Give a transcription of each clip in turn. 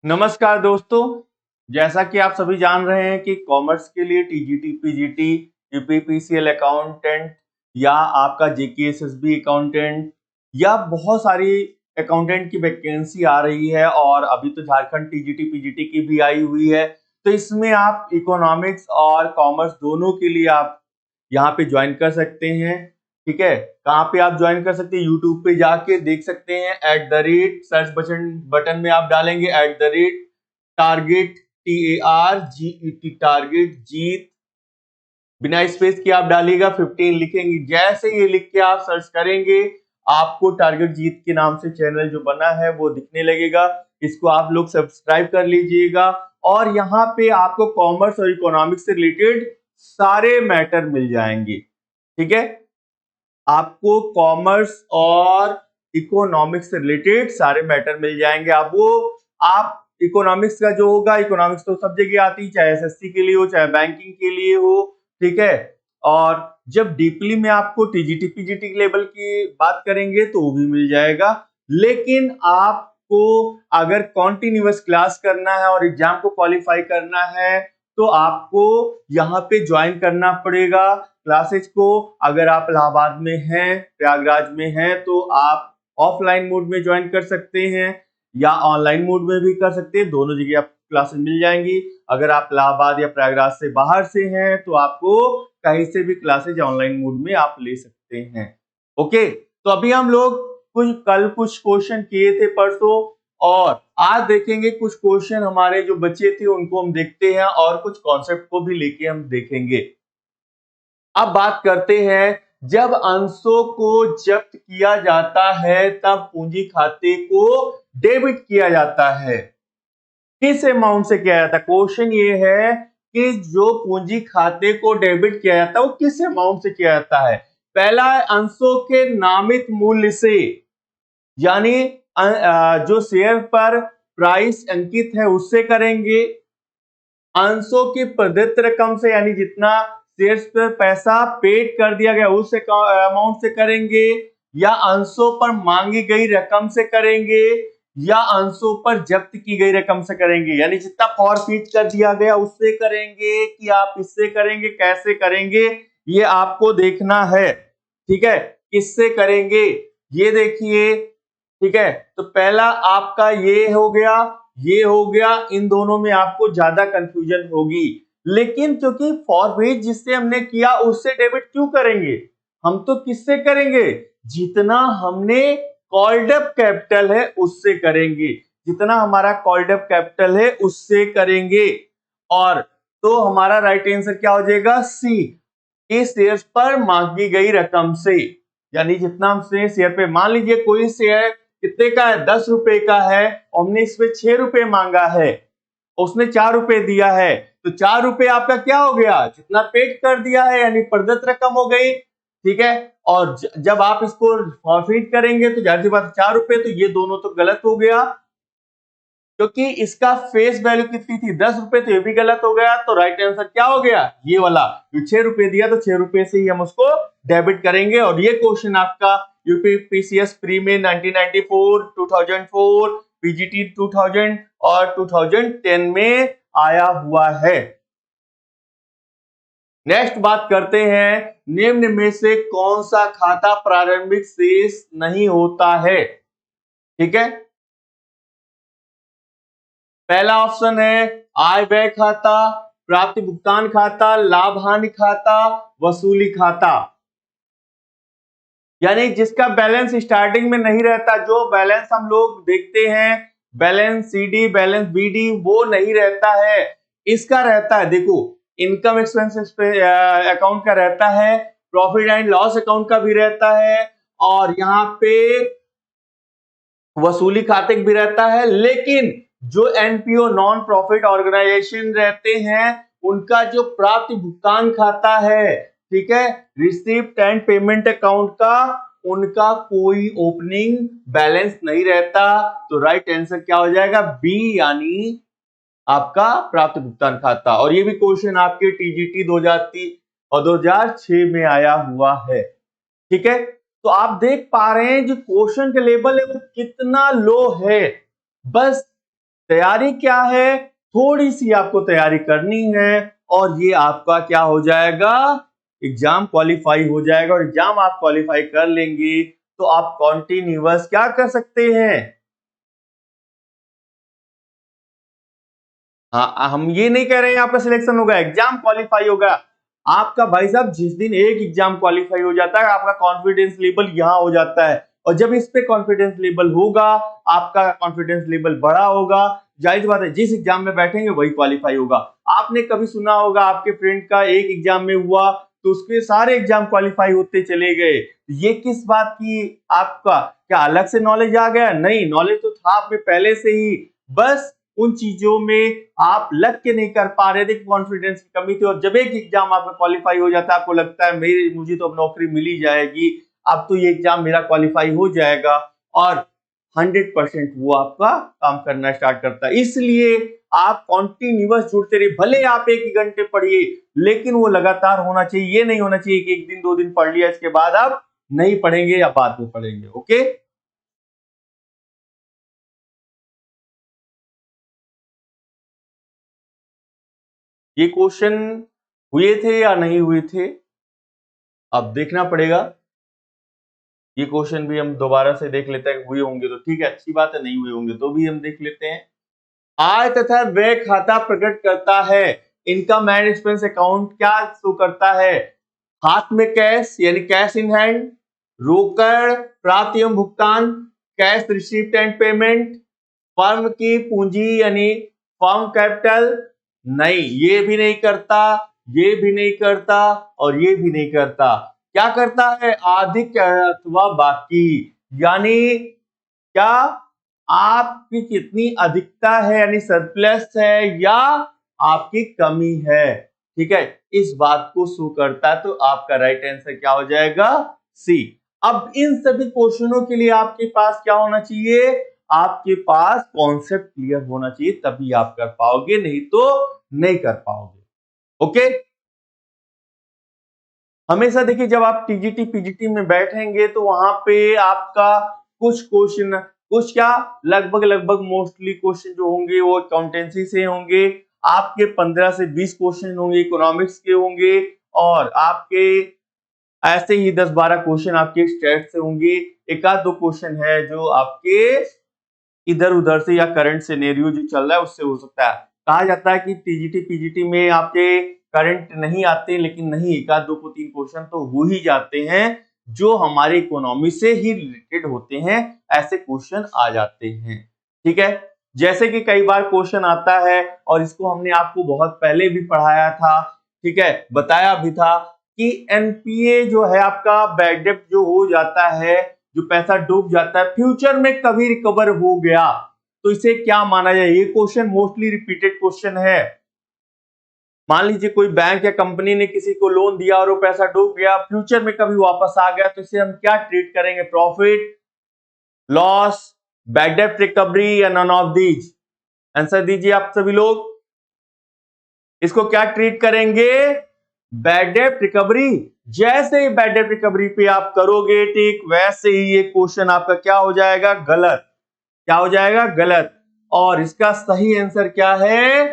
नमस्कार दोस्तों। जैसा कि आप सभी जान रहे हैं कि कॉमर्स के लिए टीजीटी, पीजीटी, यूपीपीसीएल अकाउंटेंट या आपका जेकेएसएसबी अकाउंटेंट या बहुत सारी अकाउंटेंट की वैकेंसी आ रही है और अभी तो झारखंड टीजीटी, पीजीटी की भी आई हुई है। तो इसमें आप इकोनॉमिक्स और कॉमर्स दोनों के लिए आप यहाँ पे ज्वाइन कर सकते हैं। ठीक है, कहाँ पे आप ज्वाइन कर सकते हैं? यूट्यूब पे जाके देख सकते हैं। सर्च बटन में आप डालेंगे टारगेट TARGET टारगेट जीत, बिना स्पेस के आप डालिएगा 15 लिखेंगे। जैसे ये लिख के आप सर्च करेंगे आपको टारगेट जीत के नाम से चैनल जो बना है वो दिखने लगेगा। इसको आप लोग सब्सक्राइब कर लीजिएगा और यहाँ पे आपको कॉमर्स और इकोनॉमिक्स से रिलेटेड सारे मैटर मिल जाएंगे। ठीक है, आपको कॉमर्स और इकोनॉमिक्स से रिलेटेड सारे मैटर मिल जाएंगे। आप इकोनॉमिक्स का जो होगा, इकोनॉमिक्स तो सब जगह आती है, चाहे एसएससी के लिए हो चाहे बैंकिंग के लिए हो। ठीक है, और जब डीपली में आपको टीजीटी पीजीटी लेवल की बात करेंगे तो वो भी मिल जाएगा। लेकिन आपको अगर कॉन्टिन्यूअस क्लास करना है और एग्जाम को क्वालिफाई करना है तो आपको यहाँ पे ज्वाइन करना पड़ेगा क्लासेज को। अगर आप इलाहाबाद में हैं, प्रयागराज में हैं, तो आप ऑफलाइन मोड में ज्वाइन कर सकते हैं या ऑनलाइन मोड में भी कर सकते हैं। दोनों जगह आप क्लासेस मिल जाएंगी। अगर आप इलाहाबाद या प्रयागराज से बाहर से हैं तो आपको कहीं से भी क्लासेज ऑनलाइन मोड में आप ले सकते हैं। ओके, तो अभी हम लोग कल कुछ क्वेश्चन किए थे परसों, और आज देखेंगे कुछ क्वेश्चन हमारे जो बचे थे उनको हम देखते हैं और कुछ कॉन्सेप्ट को भी लेके हम देखेंगे। अब बात करते हैं, जब अंशों को जब्त किया जाता है तब पूंजी खाते को डेबिट किया जाता है। किस अमाउंट से किया जाता है? क्वेश्चन ये है कि जो पूंजी खाते को डेबिट किया जाता है वो किस अमाउंट से किया जाता है? पहला है अंशों के नामित मूल्य से, यानी जो शेयर पर प्राइस अंकित है उससे करेंगे। अंशों की प्रदत्त रकम से, यानी जितना शेयर्स पर पैसा पेड कर दिया गया उस अमाउंट से करेंगे, या अंशों पर मांगी गई रकम से करेंगे, या अंशों पर जब्त की गई रकम से करेंगे। यानी जितना फॉरफिट कर दिया गया उससे करेंगे कि आप इससे करेंगे, कैसे करेंगे ये आपको देखना है। ठीक है, किससे करेंगे ये देखिए। ठीक है, तो पहला आपका ये हो गया, इन दोनों में आपको ज्यादा कंफ्यूजन होगी। लेकिन क्योंकि फॉरवर्ड जिससे हमने किया उससे डेबिट क्यों करेंगे? हम तो किससे करेंगे? जितना हमने कॉल्ड अप कैपिटल है उससे करेंगे, जितना हमारा कॉल्ड अप कैपिटल है उससे करेंगे। और तो हमारा राइट आंसर क्या हो जाएगा? सी, इस शेयर्स पर मांगी गई रकम से। यानी जितना हमसे शेयर पे, मान लीजिए कोई शेयर कितने का है, 10 रुपए का है, हमने इसमें 6 रुपए मांगा है, उसने 4 रुपए दिया है, तो 4 रुपए आपका क्या हो गया? जितना पेड कर दिया है, यानी प्रदत्त रकम हो गई। ठीक है, और जब आप इसको फॉरफिट करेंगे तो जाहिर सी बात 4 रुपए, तो ये दोनों तो गलत हो गया क्योंकि इसका फेस वैल्यू कितनी थी? 10 रुपए, तो ये भी गलत हो गया। तो राइट आंसर क्या हो गया? ये वाला, 6 रुपए दिया तो 6 रुपए से ही हम उसको डेबिट करेंगे। और ये क्वेश्चन आपका यूपीपीसीएस प्री में 1994, 2004, पीजीटी 2000 और 2010 में आया हुआ है। नेक्स्ट बात करते हैं, निम्न में से कौन सा खाता प्रारंभिक शेष नहीं होता है? ठीक है, पहला ऑप्शन है आय व्यय खाता, प्राप्ति भुगतान खाता, लाभ हानि खाता, वसूली खाता। यानी जिसका बैलेंस स्टार्टिंग में नहीं रहता, जो बैलेंस हम लोग देखते हैं, बैलेंस सीडी, बैलेंस बीडी, वो नहीं रहता है। इसका रहता है, देखो, इनकम एक्सपेंसेस पे अकाउंट का रहता है, प्रॉफिट एंड लॉस अकाउंट का भी रहता है, और यहाँ पे वसूली खाते भी रहता है। लेकिन जो एनपीओ, नॉन प्रॉफिट ऑर्गेनाइजेशन रहते हैं, उनका जो प्राप्ति भुगतान खाता है, ठीक है, रिसीप्ट एंड पेमेंट अकाउंट का, उनका कोई ओपनिंग बैलेंस नहीं रहता। तो राइट आंसर क्या हो जाएगा? बी, यानी आपका प्राप्त भुगतान खाता। और ये भी क्वेश्चन आपके टीजीटी 2003 और 2006 में आया हुआ है। ठीक है, तो आप देख पा रहे हैं जो क्वेश्चन का लेवल है वो कितना लो है। बस तैयारी क्या है, थोड़ी सी आपको तैयारी करनी है और ये आपका क्या हो जाएगा, एग्जाम क्वालिफाई हो जाएगा। और एग्जाम आप क्वालिफाई कर लेंगे तो आप कॉन्टिन्यूअस क्या कर सकते हैं। हाँ, हम ये नहीं कह रहे हैं आपका सिलेक्शन होगा, एग्जाम क्वालिफाई होगा आपका। भाई साहब, जिस दिन एक एग्जाम क्वालिफाई हो जाता है आपका कॉन्फिडेंस लेवल यहाँ हो जाता है, और जब इस पे कॉन्फिडेंस लेवल होगा, आपका कॉन्फिडेंस लेवल बड़ा होगा, जाहिर सी बात है जिस एग्जाम में बैठेंगे वही क्वालिफाई होगा। आपने कभी सुना होगा आपके फ्रेंड का एक एग्जाम में हुआ तो उसके सारे एग्जाम क्वालिफाई होते चले गए, ये किस बात की, आपका क्या अलग से नॉलेज आ गया? नहीं, नॉलेज तो था आप में पहले से ही, बस उन चीजों में आप लग के नहीं कर पा रहे थे, कॉन्फिडेंस की कमी थी। और जब एक एग्जाम आपका क्वालिफाई हो जाता है, आपको लगता है मुझे तो अब नौकरी मिल ही जाएगी, अब तो ये एग्जाम मेरा क्वालिफाई हो जाएगा, और 100% वो आपका काम करना स्टार्ट करता है। इसलिए आप कॉन्टिन्यूअस जुड़ते रहिए, भले आप एक ही घंटे पढ़िए, लेकिन वो लगातार होना चाहिए। ये नहीं होना चाहिए कि एक दिन दो दिन पढ़ लिया इसके बाद आप नहीं पढ़ेंगे या बाद में पढ़ेंगे। ओके, ये क्वेश्चन हुए थे या नहीं हुए थे, अब देखना पड़ेगा। ये क्वेश्चन भी हम दोबारा से देख लेते हैं, हुए होंगे तो ठीक है, अच्छी बात है, नहीं हुए होंगे तो भी हम देख लेते हैं। आय तथा व्यय खाता प्रकट करता है, इनकम एंड एक्सपेंस अकाउंट क्या शो करता है? हाथ में कैश यानी कैश इन हैंड, रोकड़ प्राप्त एवं भुगतान, cash receipt and payment, firm की पूंजी यानी फर्म कैपिटल, नहीं ये भी नहीं करता, ये भी नहीं करता और ये भी नहीं करता। क्या करता है? अधिक अथवा बाकी, यानी क्या आपकी कितनी अधिकता है यानी सरप्लस है या आपकी कमी है, ठीक है, इस बात को शो करता है। तो आपका राइट आंसर क्या हो जाएगा? सी। अब इन सभी क्वेश्चनों के लिए आपके पास क्या होना चाहिए? आपके पास कॉन्सेप्ट क्लियर होना चाहिए, तभी आप कर पाओगे, नहीं तो नहीं कर पाओगे। ओके, हमेशा देखिए जब आप टीजीटी पीजीटी में बैठेंगे तो वहां पे आपका कुछ क्वेश्चन, कुछ क्या, लगभग लगभग मोस्टली क्वेश्चन जो होंगे वो अकाउंटेंसी से होंगे, आपके 15 से 20 क्वेश्चन होंगे इकोनॉमिक्स के होंगे, और आपके ऐसे ही 10-12 क्वेश्चन आपके स्टेट से होंगे, एक आध दो क्वेश्चन है जो आपके इधर उधर से या करंट सिनेरियो जो चल रहा है उससे हो सकता है। कहा जाता है कि टीजीटी पीजीटी में आपके करंट नहीं आते, लेकिन नहीं, एक आध दो को तीन क्वेश्चन तो हो ही जाते हैं जो हमारे इकोनॉमी से ही रिलेटेड होते हैं, ऐसे क्वेश्चन आ जाते हैं। ठीक है, जैसे कि कई बार क्वेश्चन आता है और इसको हमने आपको बहुत पहले भी पढ़ाया था, ठीक है, बताया भी था कि एनपीए जो है आपका बैड डेब्ट जो हो जाता है, जो पैसा डूब जाता है, फ्यूचर में कभी रिकवर हो गया तो इसे क्या माना जाए? ये क्वेश्चन मोस्टली रिपीटेड क्वेश्चन है। मान लीजिए कोई बैंक या कंपनी ने किसी को लोन दिया और वो पैसा डूब गया, फ्यूचर में कभी वापस आ गया, तो इसे हम क्या ट्रीट करेंगे? प्रॉफिट, लॉस, बैड डेब्ट रिकवरी या नन ऑफ दीज? आंसर दीजिए आप सभी लोग, इसको क्या ट्रीट करेंगे? बैड डेब्ट रिकवरी। जैसे ही बैड डेब्ट रिकवरी पे आप करोगे ठीक वैसे ही ये क्वेश्चन आपका क्या हो जाएगा? गलत। क्या हो जाएगा? गलत। और इसका सही आंसर क्या है?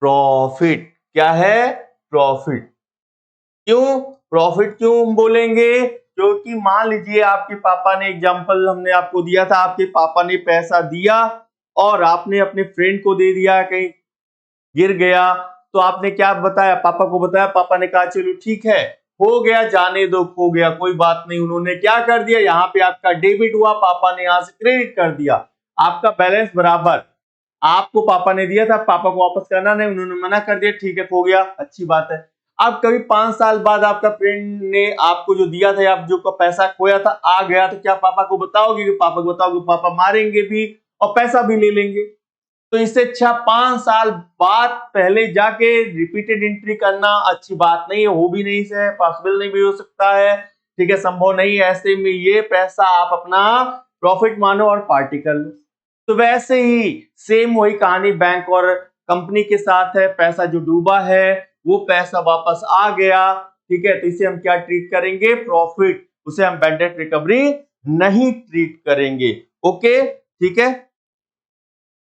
प्रॉफिट। क्या है? प्रॉफिट। क्यों प्रॉफिट क्यों हम बोलेंगे? क्योंकि मान लीजिए आपके पापा ने, एग्जांपल हमने आपको दिया था, आपके पापा ने पैसा दिया और आपने अपने फ्रेंड को दे दिया, कहीं गिर गया, तो आपने क्या बताया? पापा को बताया, पापा ने कहा चलो ठीक है, हो गया, जाने दो, हो गया, कोई बात नहीं। उन्होंने क्या कर दिया? यहाँ पे आपका डेबिट हुआ, पापा ने यहाँ से क्रेडिट कर दिया, आपका बैलेंस बराबर। आपको पापा ने दिया था, पापा को वापस करना नहीं, उन्होंने मना कर दिया, ठीक है, हो गया, अच्छी बात है। अब कभी 5 साल बाद आपका फ्रेंड ने आपको जो दिया था, आप जो पैसा खोया था आ गया, तो क्या पापा को बताओगे? कि पापा को बताओगे, पापा मारेंगे भी और पैसा भी ले लेंगे। तो इससे अच्छा 5 साल बाद पहले जाके रिपीटेड एंट्री करना अच्छी बात नहीं है, हो भी नहीं है, पॉसिबल नहीं भी हो सकता है, ठीक है, संभव नहीं है। ऐसे में ये पैसा आप अपना प्रॉफिट मानो और पार्टी कर लो। तो वैसे ही सेम वही कहानी बैंक और कंपनी के साथ है, पैसा जो डूबा है वो पैसा वापस आ गया, ठीक है, तो इसे हम क्या ट्रीट करेंगे? प्रॉफिट। उसे हम बैड डेट रिकवरी नहीं ट्रीट करेंगे। ओके, ठीक है,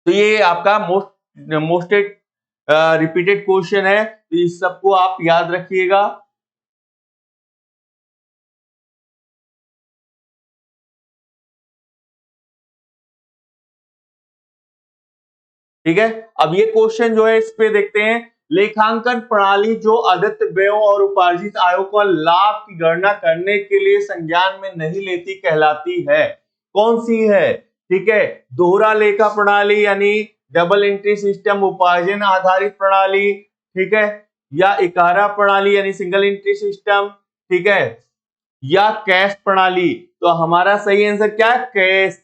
तो ये आपका मोस्ट रिपीटेड क्वेश्चन है, तो इस सबको आप याद रखिएगा। ठीक है, अब ये क्वेश्चन जो है इस पे देखते हैं। लेखांकन प्रणाली जो अदत्त व्ययों और उपार्जित आयों का लाभ की गणना करने के लिए संज्ञान में नहीं लेती कहलाती है, कौन सी है? ठीक है, दोहरा लेखा प्रणाली यानी डबल एंट्री सिस्टम, उपार्जन आधारित प्रणाली, ठीक है, या इकारा प्रणाली यानी सिंगल एंट्री सिस्टम, ठीक है, या कैश प्रणाली। तो हमारा सही आंसर क्या है? Cash,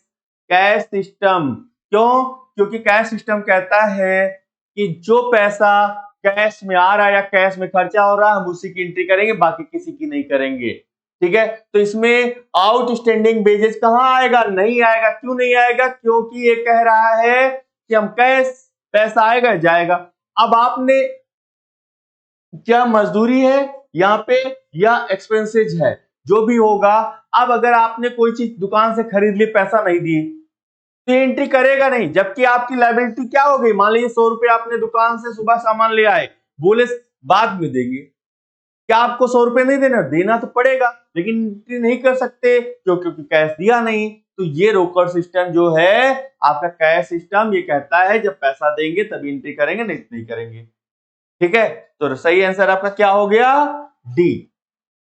cash system. क्यों? क्योंकि कैश सिस्टम कहता है कि जो पैसा कैश में आ रहा है या कैश में खर्चा हो रहा है हम उसी की एंट्री करेंगे, बाकी किसी की नहीं करेंगे। ठीक है, तो इसमें आउटस्टैंडिंग बेजेस कहां आएगा? नहीं आएगा। क्यों नहीं आएगा? क्योंकि ये कह रहा है कि हम कैश, पैसा आएगा जाएगा। अब आपने क्या मजदूरी है यहाँ पे या एक्सपेंसेज है, जो भी होगा। अब अगर आपने कोई चीज दुकान से खरीद ली, पैसा नहीं दिए, तो एंट्री करेगा नहीं, जबकि आपकी लायबिलिटी क्या हो गई? मान लीजिए 100 रुपए आपने दुकान से सुबह सामान ले आए, बोले बाद में देंगे, क्या आपको 100 रुपए नहीं देना? देना तो पड़ेगा, लेकिन एंट्री नहीं कर सकते क्योंकि कैश दिया नहीं। तो ये रोकड़ सिस्टम जो है आपका कैश सिस्टम, ये कहता है जब पैसा देंगे तभी एंट्री करेंगे, नहीं करेंगे। ठीक है, तो सही आंसर आपका क्या हो गया? डी।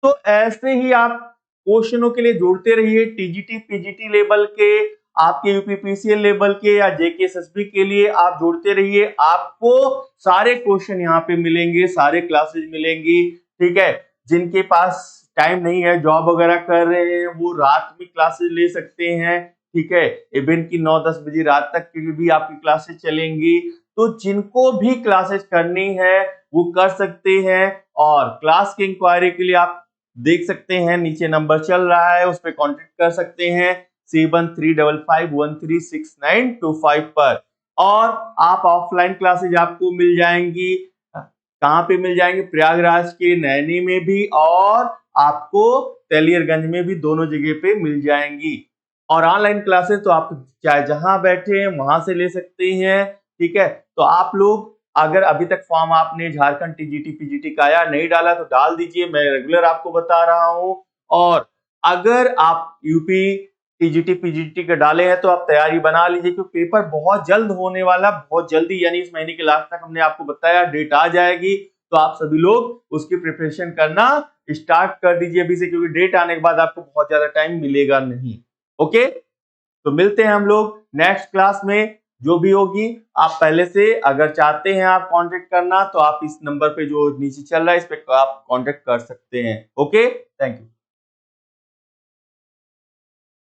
तो ऐसे ही आप क्वेश्चनों के लिए जोड़ते रहिए, टीजीटी पीजीटी लेवल के, आपके यूपीपीसीएल लेवल के या जेकेएसएसबी के लिए आप जोड़ते रहिए। आपको सारे क्वेश्चन यहाँ पे मिलेंगे, सारे क्लासेस मिलेंगी। ठीक है, जिनके पास टाइम नहीं है, जॉब वगैरह कर रहे हैं, वो रात में क्लासेस ले सकते हैं। ठीक है, इवन की 9-10 बजे रात तक की भी आपकी क्लासेस चलेंगी। तो जिनको भी क्लासेस करनी है वो कर सकते हैं, और क्लास की इंक्वायरी के लिए आप देख सकते हैं नीचे नंबर चल रहा है, उस पर कॉन्टेक्ट कर सकते हैं 7355136925 पर। और आप ऑफलाइन क्लासेज आपको मिल जाएंगी, कहाँ पे मिल जाएंगे? प्रयागराज के नैनी में भी और आपको तेलियरगंज में भी, दोनों जगह पे मिल जाएंगी। और ऑनलाइन क्लासेस तो आप चाहे जहां बैठे हैं वहां से ले सकते हैं। ठीक है, तो आप लोग अगर अभी तक फॉर्म आपने झारखंड टीजीटी पीजीटी का आया नहीं डाला तो डाल दीजिए, मैं रेगुलर आपको बता रहा हूं। और अगर आप यूपी टीजीटी पीजीटी का डाले हैं तो आप तैयारी बना लीजिए, क्योंकि पेपर बहुत जल्द होने वाला, बहुत जल्दी, यानी इस महीने के लास्ट तक हमने आपको बताया डेट आ जाएगी। तो आप सभी लोग उसकी प्रिपरेशन करना स्टार्ट कर दीजिए अभी से, क्योंकि डेट आने के बाद आपको बहुत ज्यादा टाइम मिलेगा नहीं। ओके, तो मिलते हैं हम लोग नेक्स्ट क्लास में, जो भी होगी। आप पहले से अगर चाहते हैं आप कांटेक्ट करना, तो आप इस नंबर पे जो नीचे चल रहा है इस पे आप कांटेक्ट कर सकते हैं। Okay, thank you.